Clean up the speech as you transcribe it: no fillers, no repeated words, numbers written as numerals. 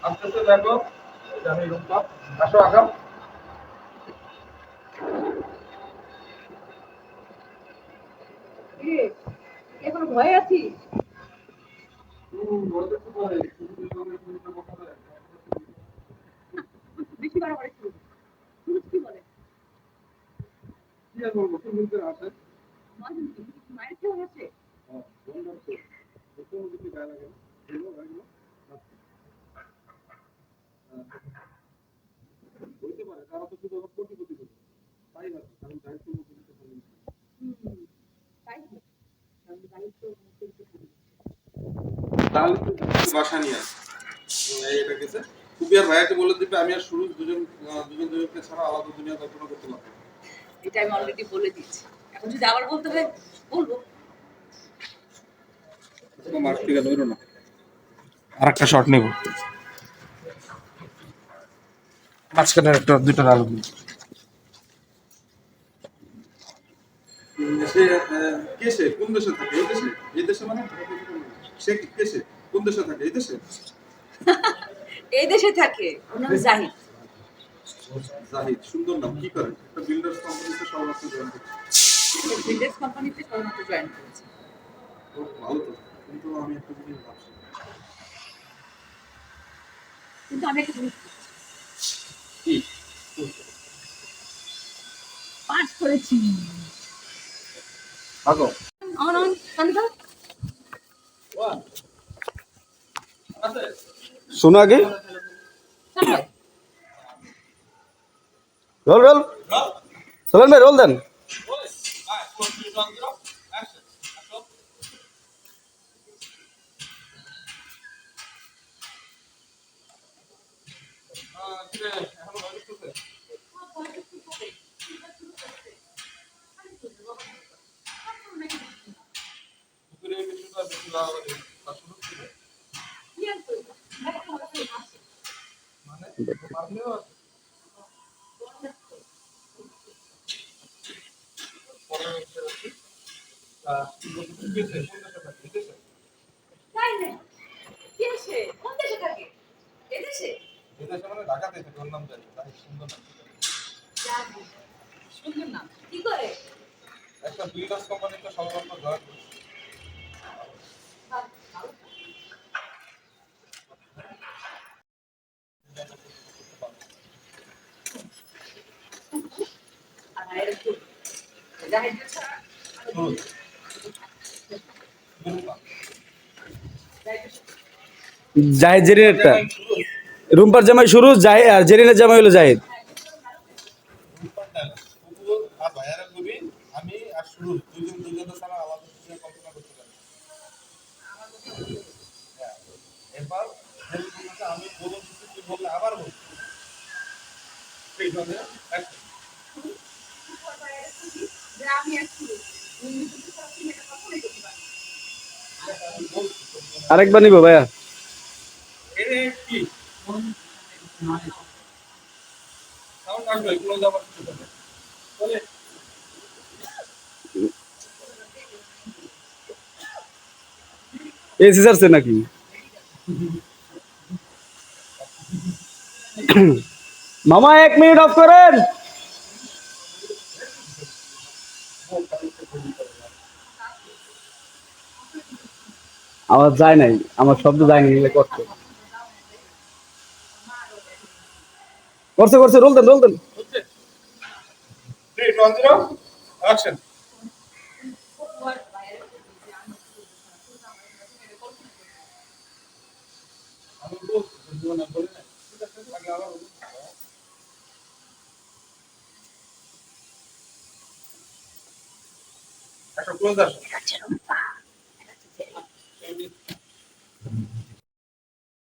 আসতেছে দেখো, এটা আমি রূপা। আসো আগাম। এখন ভয় আছিস? বেশি বাড়াবাড়ি শুরু করছিস। পুলিশ কি বলে? কি আর বলবো, তুমি বলতে আসে। মায়ের কেউ আছে? গায়ে লাগে না। হইতে পারে, তারা তো শুধু আমার কোটিপতি বলে। তাই না? কারণ দায়িত্ব মতো নিতে পারি না। তাই তো। কারণ দায়িত্ব মুখে দিতে পারি। তাহলে তো বাসা নিয়ে আসে। এটা গেছে। তুমি আর ভাইয়াকে বলে দিবে আমি আর শুরু দুজনকে ছাড়া আলাদা দুনিয়া কল্পনা করতে পারবো না। এটা আমি অলরেডি বলে দিয়েছি। এখন যদি আবার বলতে হয় বলবো। মার্ক থেকে নইরো না। আরেকটা শট নেব। মাঝখানে একটা দুইটা আলু দিই। সে কে সে কোন দেশে থাকে? এই দেশে? এই দেশে মানে সে কে সে কোন দেশে থাকে? এই দেশে? এই দেশে থাকে। ওর নাম জাহিদ। জাহিদ, সুন্দর নাম। কি করে? একটা বিল্ডার্স কোম্পানিতে সবেমাত্র জয়েন করছে। বিল্ডার্স কোম্পানিতে সবেমাত্র জয়েন করেছে। ও ভালো তো। কিন্তু আমি একটা জিনিস ভাবছি। কিন্তু আমি একটা জিনিস কি? পাস করেছি। ভাগো। অন কান্দা। শোনো আগে রোল রোল সোলেন ভাই রোল দেন। তাই না? কে সে? কোন দেশে থাকে? এই দেশে? বিদেশে মানে ঢাকাতে থাকে, ওর নাম জানি। সুন্দর নাম। জাহিদ। সুন্দর নাম। কি করে? একটা বিল্ডার্স কোম্পানিতে সবেমাত্র জয়েন করছে। বাহ, ভালো। আর ভাইয়ের একটু জাহিদ ছাড়া জাহিদ জেরিনেরটা রুম্পার জামাই শুরু জাহিদ আর জেরিনের জামাই হলো জাহিদ। আর ভাইয়ারা কবি আমি আর শুরু দুজনের ছাড়া আলাদা দুনিয়া কল্পনা করতে পারি না। হ্যাঁ, এবার আমি বলে দিচ্ছি, তুই বললে আবার বল। আমি একটু কখনোই করতে পারি আরেকবার নিবো ভাইয়া। কি সাউন্ড আসবে ক্লোজ আবার কিছু করবে বলে এসি সারছে নাকি? মামা 1 মিনিট অফ করেন। আমার যায় নাই, আমার শব্দ যায়নি। করছে করছে করছে রোল দেন রোল দেন। হচ্ছে 3 2 0 অ্যাকশন। আমি বলছি জীবনে বলি না ঠিক আছে আগে আবার বলি। একটা ক্লোজ আসো।